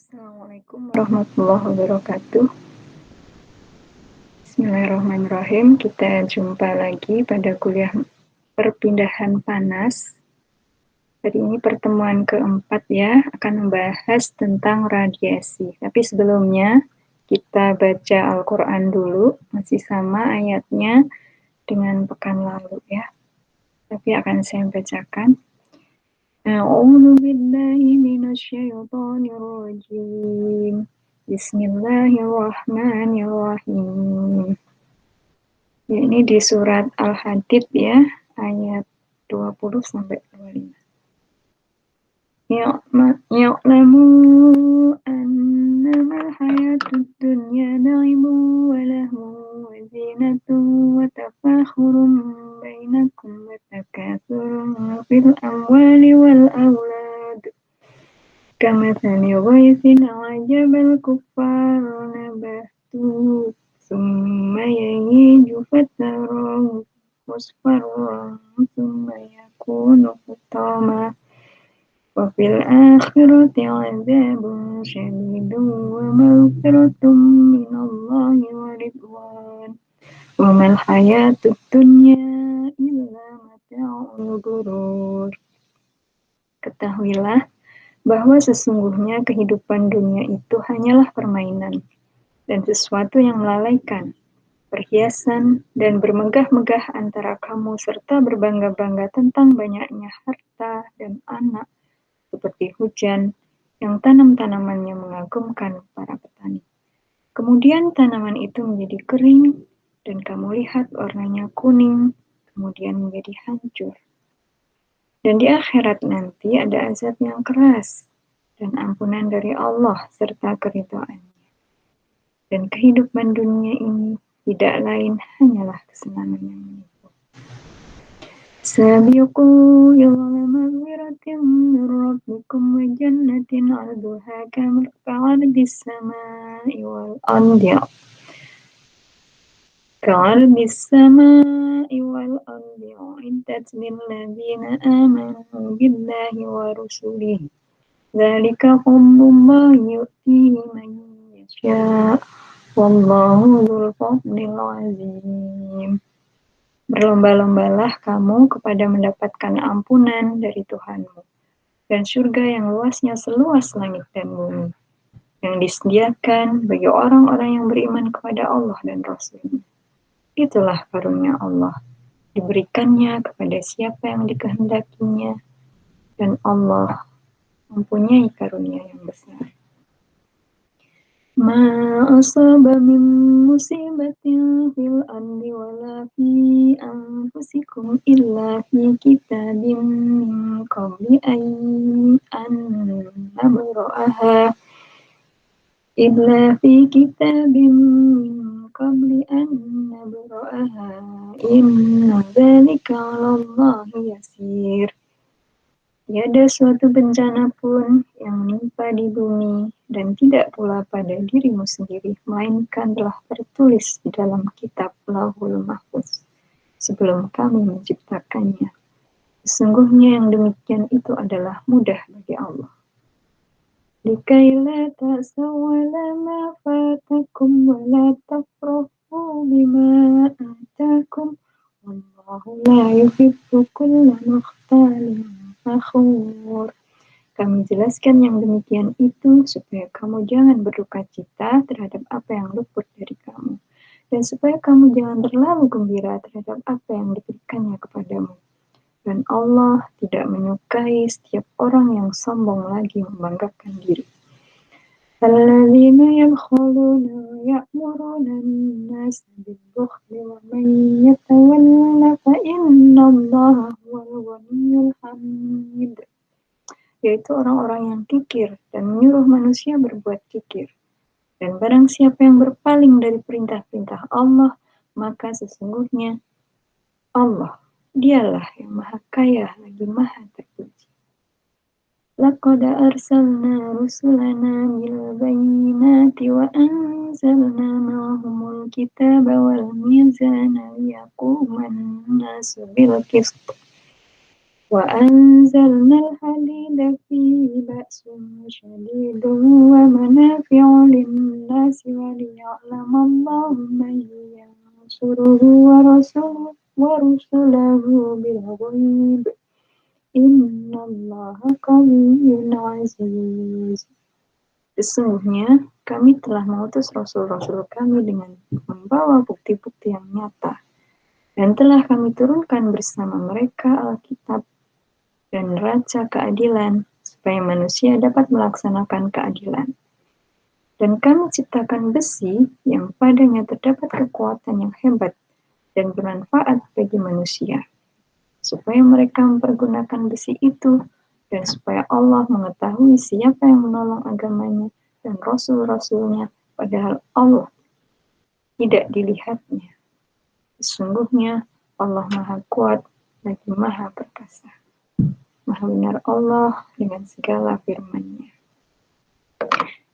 Assalamualaikum warahmatullahi wabarakatuh. Bismillahirrahmanirrahim. Kita jumpa lagi pada kuliah perpindahan panas. Hari ini pertemuan keempat ya, akan membahas tentang radiasi. Tapi sebelumnya kita baca Al-Quran dulu, masih sama ayatnya dengan pekan lalu ya. Tapi akan saya bacakan. A'udzu billahi minasyaitonir rajim. Bismillahirrahmanirrahim. Ya, ini di surat Al-Hadid ya, ayat 20 sampai 25. Ya'lamu annama hayatud dunya na'imu wa lahu wa zinatun wa tafakhurun bainakum wa takathurun fil amwali wal awlad kamathali ghaythin a'jabal kuffara nabatuhu thumma yahiju fatarahu musfarran thumma yakunu hutama wa fil akhirati 'adzabun syadidun wa maghfiratun minallahi wa ridwan wa mal hayatud dunya illa mata'ul ghurur. Ketahuilah bahwa sesungguhnya kehidupan dunia itu hanyalah permainan dan sesuatu yang melalaikan, perhiasan dan bermegah-megah antara kamu serta berbangga-bangga tentang banyaknya harta dan anak seperti hujan yang tanam-tanamannya mengagumkan para petani. Kemudian tanaman itu menjadi kering dan kamu lihat warnanya kuning, kemudian menjadi hancur. Dan di akhirat nanti ada azab yang keras dan ampunan dari Allah serta keridhaannya. Dan kehidupan dunia ini tidak lain hanyalah kesenangan yang menipu. Sabiqu ila maghfiratin min rabbikum wa jannatin 'arduha ka'ardis samai wal ardi u'iddat lil ladzina amanu billahi wa rusulihi dzalika fadlullahi yu'tihi man yasha' wallahu dzul fadlil 'azim. Berlomba-lombalah kamu kepada mendapatkan ampunan dari Tuhanmu dan surga yang luasnya seluas langit dan bumi, yang disediakan bagi orang-orang yang beriman kepada Allah dan Rasul-Nya. Itulah karunia Allah, diberikannya kepada siapa yang dikehendakinya, dan Allah mempunyai karunia yang besar. Ma asaba min musibatin fil ardi wala fi anfusikum illa fi kitabim min qabli an nabra'aha inna dzalika 'alallahi yasir. Tiada suatu bencana pun yang menimpa di bumi dan tidak pula pada dirimu sendiri, melainkan telah tertulis di dalam kitab Lauhul Mahfuz sebelum kami menciptakannya. Sesungguhnya yang demikian itu adalah mudah bagi Allah. Likai la ta'saw 'ala ma fatakum wa la tafrahu bima atakum wallahu la yuhibbu kulla mukhtalin fakhur. Kami jelaskan yang demikian itu supaya kamu jangan berduka cita terhadap apa yang luput dari kamu, dan supaya kamu jangan terlalu gembira terhadap apa yang diberikannya kepadamu. Dan Allah tidak menyukai setiap orang yang sombong lagi membanggakan diri. Alladzina yabkhuluna wa ya'muruna an-nasa bil-bukhli wa man yatawalla fa innallaha huwal ghaniyyul hamid. Yaitu orang-orang yang kikir dan menyuruh manusia berbuat kikir. Dan barang siapa yang berpaling dari perintah-perintah Allah, maka sesungguhnya Allah, dialah yang maha kaya lagi maha terpuji. Laqad arsalna rusulana bil bayyinati wa anzalna ma'ahumul kitaba wal mizana liyaquman nasu bil qist. وأنزلنا الحديد فيه بأس شديد ومنافع للناس وليعلم الله من ينصره ورسله بالغيب إن الله قوي عزيز. Sesungguhnya kami telah mengutus rasul-rasul kami dengan membawa bukti-bukti yang nyata, dan telah kami turunkan bersama mereka Alkitab dan neraca keadilan, supaya manusia dapat melaksanakan keadilan. Dan kami ciptakan besi yang padanya terdapat kekuatan yang hebat dan bermanfaat bagi manusia, supaya mereka mempergunakan besi itu, dan supaya Allah mengetahui siapa yang menolong agamanya dan rasul-rasulnya, padahal Allah tidak dilihatnya. Sesungguhnya Allah Maha Kuat lagi Maha Perkasa. Maha benar Allah dengan segala firman-Nya.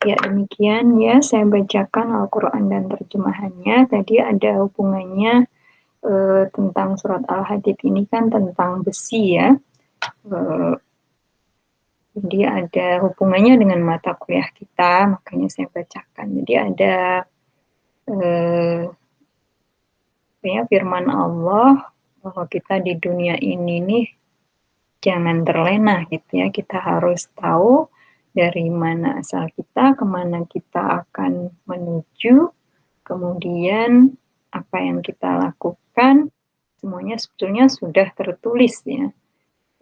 Ya, demikian ya saya bacakan Al-Quran dan terjemahannya. Tadi ada hubungannya tentang surat Al-Hadid ini kan tentang besi ya. Jadi ada hubungannya dengan mata kuliah kita, makanya saya bacakan. Jadi ada ya, firman Allah bahwa kita di dunia ini nih jangan terlena gitu ya. Kita harus tahu dari mana asal kita, kemana kita akan menuju, kemudian apa yang kita lakukan, semuanya sebetulnya sudah tertulis ya.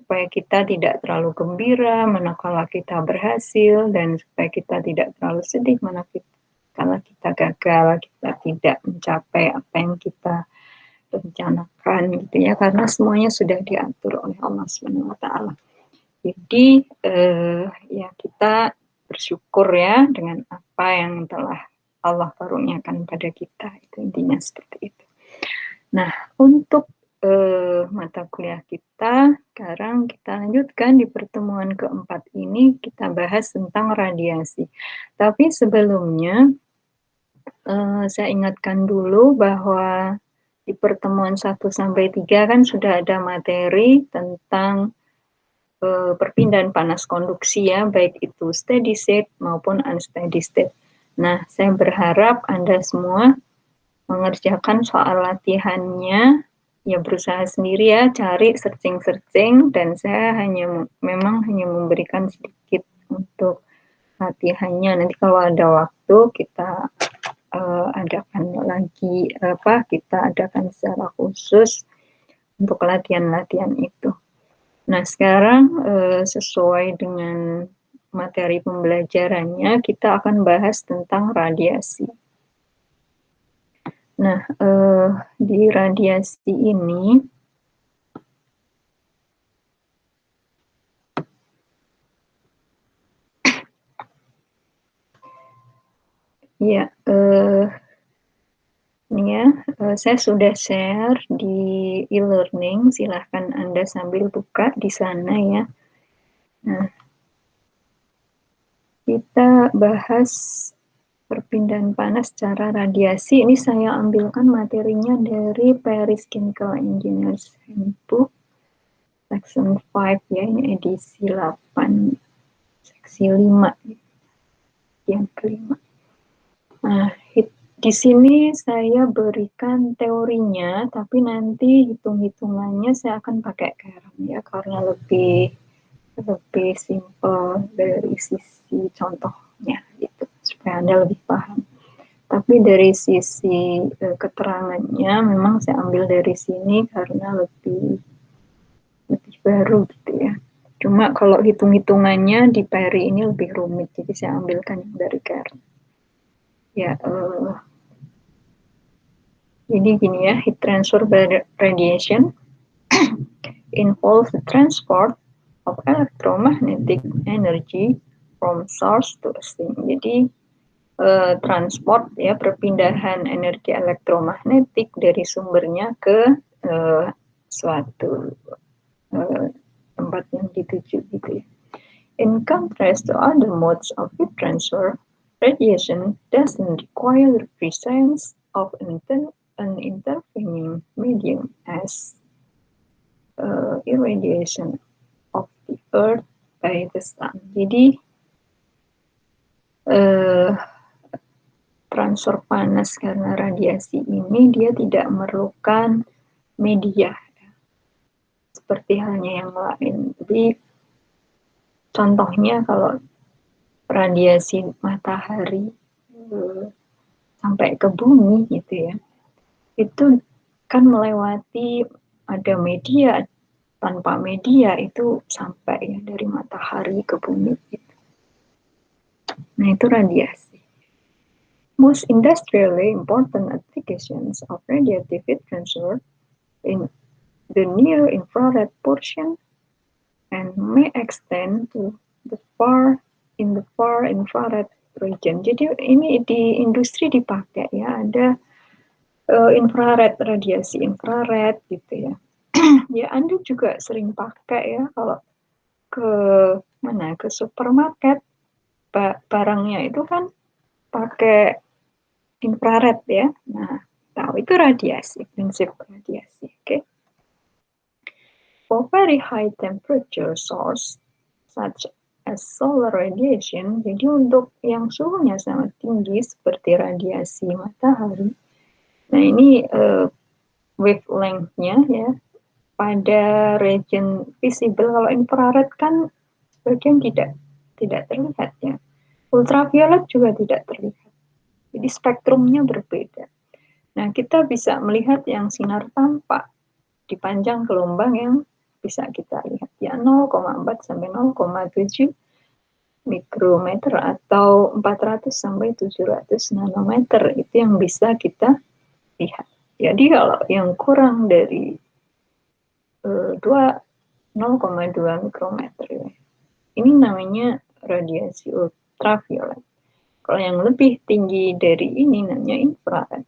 Supaya kita tidak terlalu gembira manakala kita berhasil, dan supaya kita tidak terlalu sedih manakala kita gagal, kita tidak mencapai apa yang kita rencanakan gitu ya, karena semuanya sudah diatur oleh Allah Subhanahu wa taala. Jadi ya kita bersyukur ya dengan apa yang telah Allah karuniakan pada kita, itu intinya seperti itu. Nah, untuk mata kuliah kita sekarang kita lanjutkan di pertemuan keempat ini, kita bahas tentang radiasi. Tapi sebelumnya saya ingatkan dulu bahwa di pertemuan 1 sampai 3 kan sudah ada materi tentang perpindahan panas konduksi ya, baik itu steady state maupun unsteady state. Nah, saya berharap Anda semua mengerjakan soal latihannya, ya berusaha sendiri ya, cari searching-searching, dan saya memang hanya memberikan sedikit untuk latihannya. Nanti kalau ada waktu kita adakan lagi kita adakan secara khusus untuk latihan-latihan itu. Nah, sekarang sesuai dengan materi pembelajarannya, kita akan bahas tentang radiasi. Nah, di radiasi ini ya ini ya, saya sudah share di e-learning, silahkan Anda sambil buka di sana ya. Nah, kita bahas perpindahan panas secara radiasi. Ini saya ambilkan materinya dari Paris Chemical Engineers Handbook Section 5 ya, ini edisi 8 seksi 5 yang kelima. Nah, di sini saya berikan teorinya, tapi nanti hitung-hitungannya saya akan pakai Karen ya, karena lebih simple dari sisi contohnya gitu, supaya Anda lebih paham. Tapi dari sisi keterangannya memang saya ambil dari sini karena lebih baru gitu ya. Cuma kalau hitung-hitungannya di Perry ini lebih rumit, jadi saya ambilkan yang dari Karen. Ya, jadi gini ya, heat transfer by radiation involves the transport of electromagnetic energy from source to a sink. Jadi transport ya, perpindahan energi elektromagnetik dari sumbernya ke suatu tempat yang dituju gitu ya. In contrast to other modes of heat transfer, radiation doesn't require the presence of an intervening medium as irradiation of the earth by the sun. Jadi transfer panas karena radiasi ini dia tidak memerlukan media seperti halnya yang lain. Jadi contohnya kalau radiasi matahari sampai ke bumi gitu ya, itu kan melewati ada media, tanpa media itu sampai ya dari matahari ke bumi gitu. Nah itu radiasi. Most industrially important applications of radiative heat transfer in the near infrared portion and may extend to the far infrared region. Jadi ini di industri dipakai ya, ada infrared, radiasi infrared gitu ya. Ya Anda juga sering pakai ya kalau ke mana, ke supermarket, barangnya itu kan pakai infrared ya. Nah, tahu itu radiasi, prinsip radiasi. Okay? For very high temperature source such as solar radiation, jadi untuk yang suhunya sangat tinggi seperti radiasi matahari. Nah, ini wavelength-nya ya pada region visible. Kalau infrared kan sebagian tidak terlihat ya. Ultraviolet juga tidak terlihat. Jadi spektrumnya berbeda. Nah, kita bisa melihat yang sinar tampak di panjang gelombang yang bisa kita lihat ya 0,4 sampai 0,7 mikrometer atau 400 sampai 700 nanometer itu yang bisa kita lihat. Jadi kalau yang kurang dari 0,2 mikrometer ya, ini namanya radiasi ultraviolet. Kalau yang lebih tinggi dari ini namanya infrared.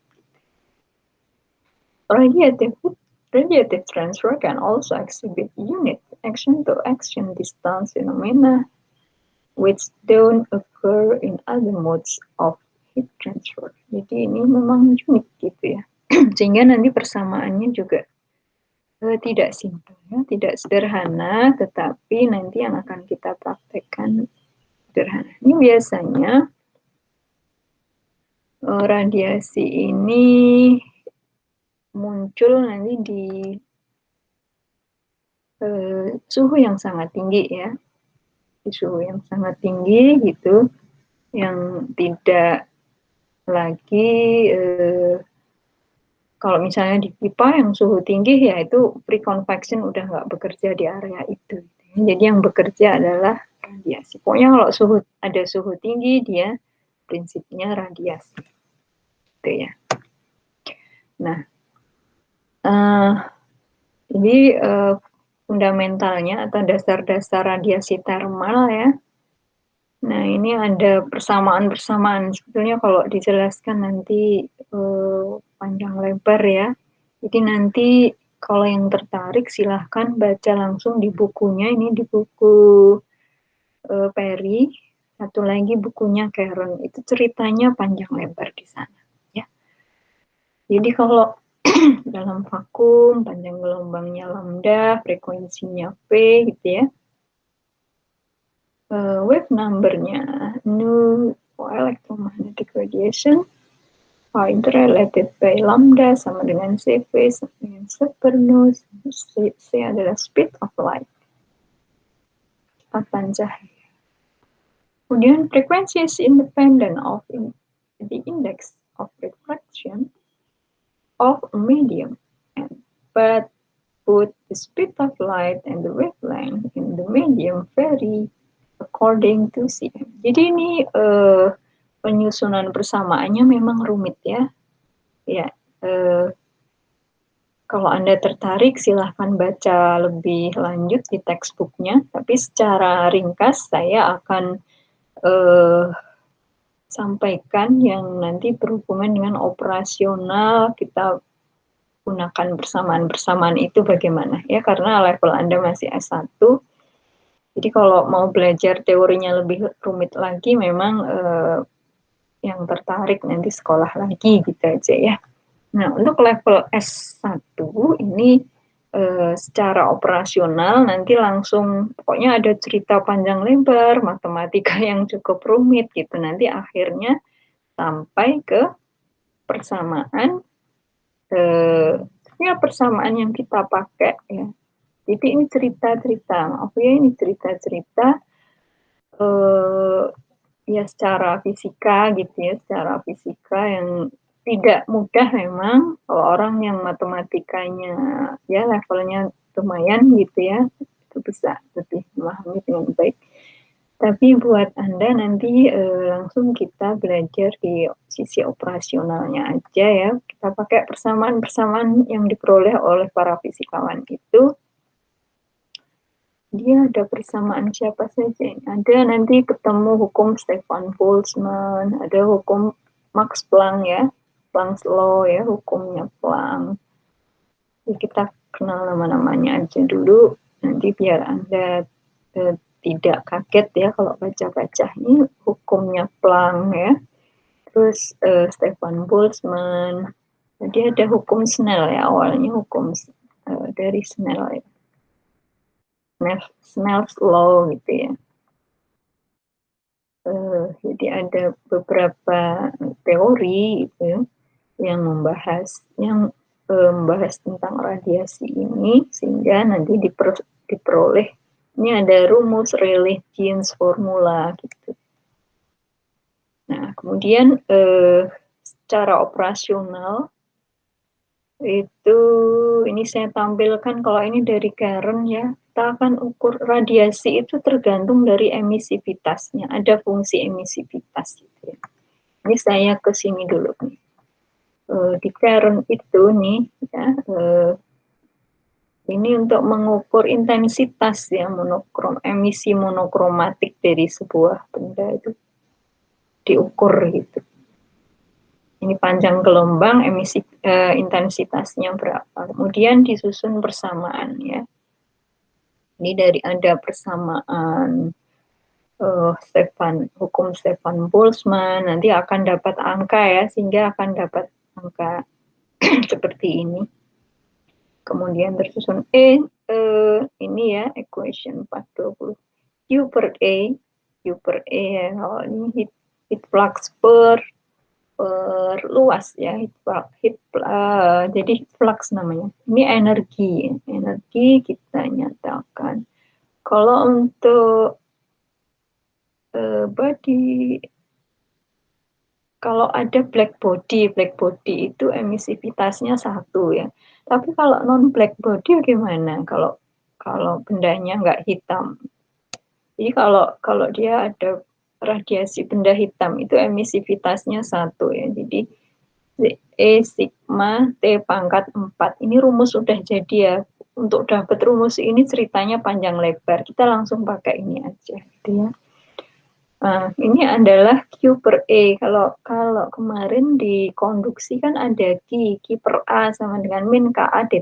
Radiative transfer can also exhibit unit action-to-action distance phenomena which don't occur in other modes of heat transfer. Jadi ini memang unik gitu ya. Sehingga nanti persamaannya juga tidak simpel ya, tidak sederhana, tetapi nanti yang akan kita praktekkan sederhana. Ini biasanya radiasi ini muncul nanti di suhu yang sangat tinggi ya, di suhu yang sangat tinggi gitu, yang tidak lagi kalau misalnya di pipa yang suhu tinggi ya itu pre-convection udah nggak bekerja di area itu. Jadi yang bekerja adalah radiasi. Pokoknya kalau ada suhu tinggi dia prinsipnya radiasi. Gitu ya. Nah, jadi fundamentalnya atau dasar-dasar radiasi termal ya. Nah, ini ada persamaan-persamaan. Sebetulnya kalau dijelaskan nanti panjang lebar ya. Jadi nanti kalau yang tertarik silahkan baca langsung di bukunya. Ini di buku Perry. Satu lagi bukunya Karen. Itu ceritanya panjang lebar di sana. Ya. Jadi kalau dalam vakum, panjang gelombangnya lambda, frekuensinya V gitu ya. Wave number-nya nu for electromagnetic radiation are interrelated by lambda sama dengan CV sama dengan supernu. C adalah speed of light, kecepatan cahaya. Kemudian frekuensi is independent of the index of refraction of a medium, but both the speed of light and the wavelength in the medium vary according to CM. Jadi ini penyusunan persamaannya memang rumit ya. Ya, kalau Anda tertarik silahkan baca lebih lanjut di textbooknya. Tapi secara ringkas saya akan sampaikan yang nanti berhubungan dengan operasional kita gunakan bersamaan itu bagaimana ya, karena level Anda masih S1. Jadi kalau mau belajar teorinya lebih rumit lagi memang yang tertarik nanti sekolah lagi gitu aja ya. Nah, untuk level S1 ini secara operasional nanti langsung pokoknya ada cerita panjang lebar, matematika yang cukup rumit gitu. Nanti akhirnya sampai ke persamaan, ya persamaan yang kita pakai ya. Jadi ini cerita-cerita, maaf ya ini cerita-cerita ya secara fisika gitu ya, secara fisika yang tidak mudah memang kalau orang yang matematikanya ya levelnya lumayan gitu ya, itu bisa lebih memahami dengan baik. Tapi buat Anda nanti langsung kita belajar di sisi operasionalnya aja ya. Kita pakai persamaan-persamaan yang diperoleh oleh para fisikawan itu. Dia ada persamaan siapa saja. Ada nanti ketemu hukum Stefan Boltzmann, ada hukum Max Planck ya, Planck's law ya, hukumnya Planck. Jadi kita kenal nama-namanya aja dulu, nanti biar Anda tidak kaget ya kalau baca-baca ini hukumnya Planck ya. Terus Stefan Boltzmann. Jadi ada hukum Snell ya, awalnya hukum dari Snell ya. Snell's law gitu ya. Jadi ada beberapa teori gitu ya, yang membahas tentang radiasi ini sehingga nanti diperoleh ini ada rumus Rayleigh-Jeans formula gitu. Nah kemudian secara operasional itu ini saya tampilkan kalau ini dari Karen ya, kita akan ukur radiasi itu tergantung dari emisivitasnya, ada fungsi emisivitas gitu ya. Ini saya ke sini dulu nih. Di Karen itu nih ya, ini untuk mengukur intensitas ya emisi monokromatik dari sebuah benda itu diukur gitu. Ini panjang gelombang, intensitasnya berapa. Kemudian disusun persamaan ya. Ini dari ada persamaan hukum Stefan Boltzmann, nanti akan dapat angka ya, sehingga akan dapat angka seperti ini. Kemudian tersusun ini ya, equation 420. Q per E ya, kalau ini heat flux per luas ya, jadi heat flux namanya. Ini energi kita nyatakan. Kalau untuk body, kalau ada black body itu emisivitasnya 1 ya. Tapi kalau non black body gimana? Kalau bendanya nggak hitam. Jadi kalau dia ada radiasi benda hitam itu emisivitasnya 1 ya. Jadi E sigma T pangkat 4. Ini rumus sudah jadi ya. Untuk dapat rumus ini ceritanya panjang lebar. Kita langsung pakai ini aja gitu ya. Nah, ini adalah Q per E. Kalau kemarin di konduksi kan ada Q per A sama dengan min K D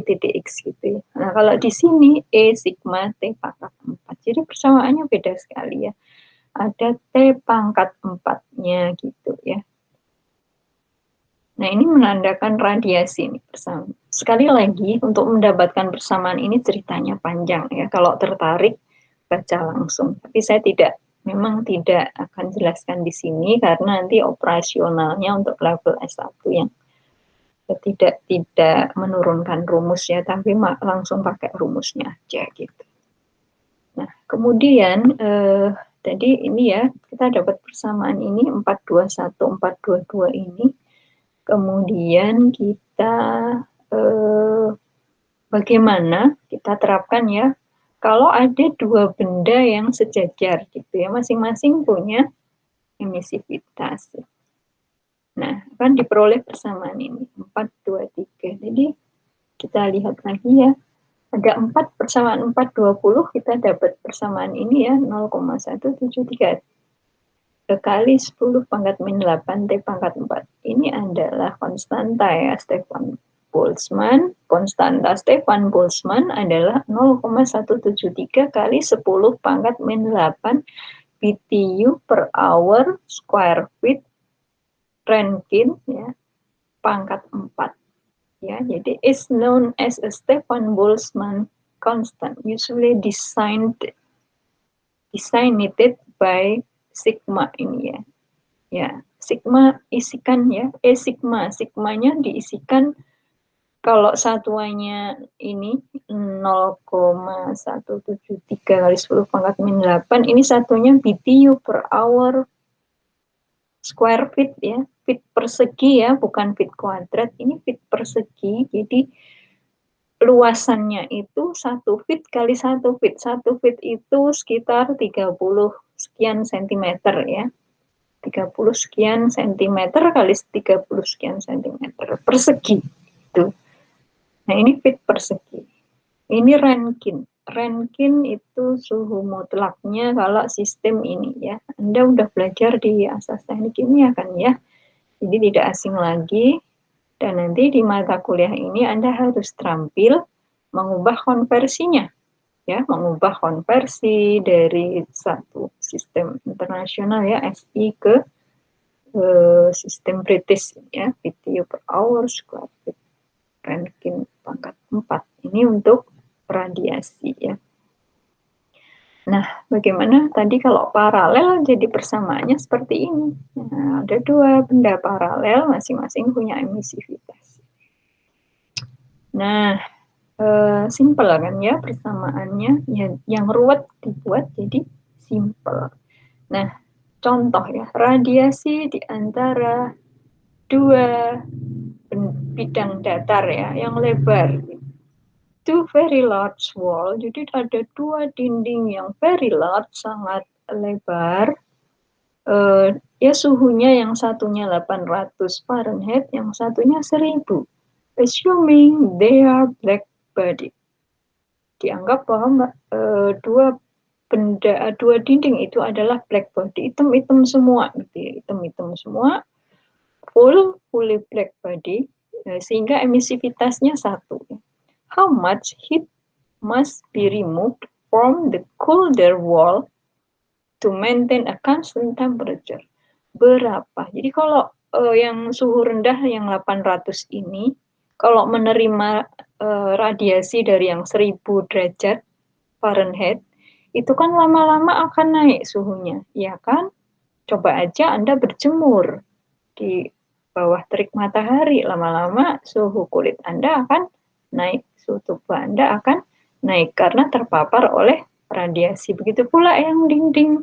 titik X gitu ya. Nah, kalau di sini E sigma T pangkat 4. Jadi persamaannya beda sekali ya. Ada T pangkat 4-nya gitu ya. Nah, ini menandakan radiasi ini bersama. Sekali lagi, untuk mendapatkan persamaan ini ceritanya panjang ya. Kalau tertarik, baca langsung. Tapi saya memang tidak akan jelaskan di sini karena nanti operasionalnya untuk level S1 yang tidak menurunkan rumus ya, tapi langsung pakai rumusnya aja gitu. Nah, kemudian tadi ini ya, kita dapat persamaan ini 421, 422 ini. Kemudian kita bagaimana kita terapkan ya kalau ada dua benda yang sejajar gitu ya, masing-masing punya emisivitas. Nah, kan diperoleh persamaan ini 4, 2, 3. Jadi kita lihat lagi ya, ada 4 persamaan 4, 20, kita dapat persamaan ini ya 0,173 kali 10 pangkat min 8 T pangkat 4. Ini adalah konstanta ya Stefan Boltzmann. Konstanta Stefan Boltzmann adalah 0,173 kali 10 pangkat min 8 BTU per hour square feet Rankine ya pangkat 4. ya. Jadi is known as a Stefan Boltzmann constant, usually designated by sigma ini ya. Ya, sigma isikan ya, sigmanya diisikan kalau satuannya ini 0,173 kali 10 pangkat min 8, ini satunya BTU per hour square feet ya, feet persegi ya, bukan feet kuadrat, ini feet persegi. Jadi luasannya itu 1 feet kali 1 feet. 1 feet itu sekitar 30 sekian sentimeter ya. 30 sekian sentimeter kali 30 sekian sentimeter persegi itu. Nah, ini feet persegi. Ini Rankine. Rankine itu suhu mutlaknya kalau sistem ini ya. Anda udah belajar di asas teknik kimia kan ya. Jadi tidak asing lagi. Dan nanti di mata kuliah ini Anda harus terampil mengubah konversinya. Ya, mengubah konversi dari satu sistem internasional ya, SI ke sistem British ya, BTU per hour square feet. Rankine pangkat 4. Ini untuk radiasi ya. Nah, bagaimana tadi kalau paralel jadi persamaannya seperti ini. Nah, ada dua benda paralel masing-masing punya emisivitas. Nah, simple kan ya persamaannya, ya, yang ruwet dibuat jadi simple. Nah, contoh ya, radiasi di antara dua bidang datar ya, yang lebar. Two very large wall, jadi ada dua dinding yang very large, sangat lebar. Ya suhunya yang satunya 800 Fahrenheit, yang satunya 1000. Assuming they are black body. Dianggap bahwa dua dinding itu adalah black body, hitam-hitam semua gitu ya, hitam-hitam semua, fully black body, sehingga emisivitasnya 1. How much heat must be removed from the colder wall to maintain a constant temperature? Berapa? Jadi kalau yang suhu rendah yang 800 ini, kalau menerima radiasi dari yang 1000 derajat Fahrenheit, itu kan lama-lama akan naik suhunya, ya kan? Coba aja Anda berjemur di bawah terik matahari, lama-lama suhu kulit Anda akan naik, suhu tubuh Anda akan naik karena terpapar oleh radiasi. Begitu pula yang dinding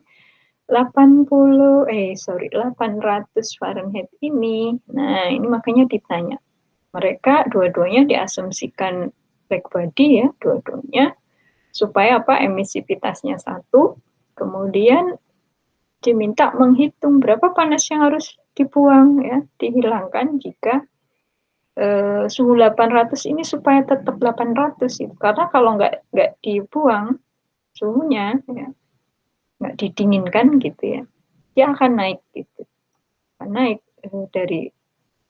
800 Fahrenheit ini. Nah, ini makanya ditanya. Mereka dua-duanya diasumsikan black body ya, dua-duanya, supaya apa? Emisivitasnya 1. Kemudian diminta menghitung berapa panas yang harus dibuang ya, dihilangkan jika suhu 800 ini supaya tetap 800 itu. Karena kalau nggak dibuang suhunya ya, nggak didinginkan gitu ya, dia akan naik gitu. Akan naik dari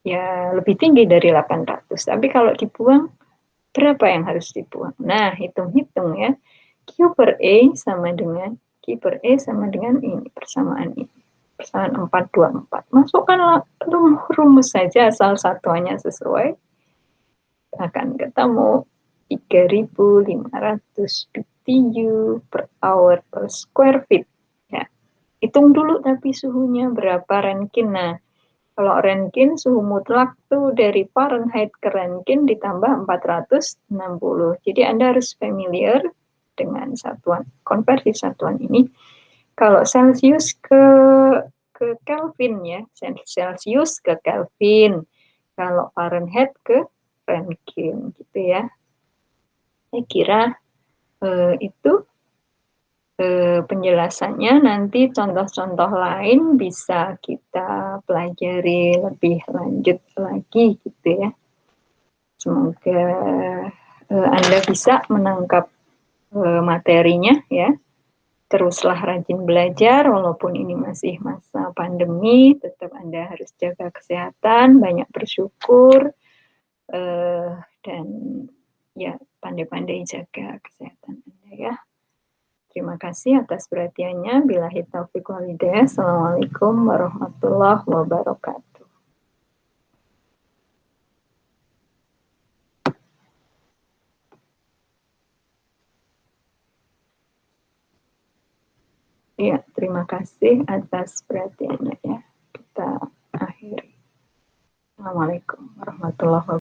ya lebih tinggi dari 800. Tapi kalau dibuang, berapa yang harus dibuang? Nah, hitung-hitung ya. Q per E sama dengan ini, persamaan ini. Persamaan 424. Masukkanlah rumus saja asal satuannya sesuai. Akan ketemu 3500 BTU per hour per square feet. Ya. Hitung dulu tapi suhunya berapa Rankine. Nah, kalau Rankine suhu mutlak tuh dari Fahrenheit ke Rankine ditambah 460. Jadi Anda harus familiar dengan satuan, konversi satuan ini. Kalau Celsius ke Kelvin ya, Celsius ke Kelvin. Kalau Fahrenheit ke Rankine gitu ya. Saya kira itu penjelasannya. Nanti contoh-contoh lain bisa kita pelajari lebih lanjut lagi gitu ya. Semoga Anda bisa menangkap materinya ya. Teruslah rajin belajar walaupun ini masih masa pandemi, tetap Anda harus jaga kesehatan, banyak bersyukur, dan ya pandai-pandai jaga kesehatan Anda ya. Terima kasih atas perhatiannya. Billahi taufiq wal hidayah. Assalamualaikum warahmatullahi wabarakatuh. Iya, terima kasih atas perhatiannya ya. Kita akhiri. Assalamualaikum warahmatullahi wabarakatuh.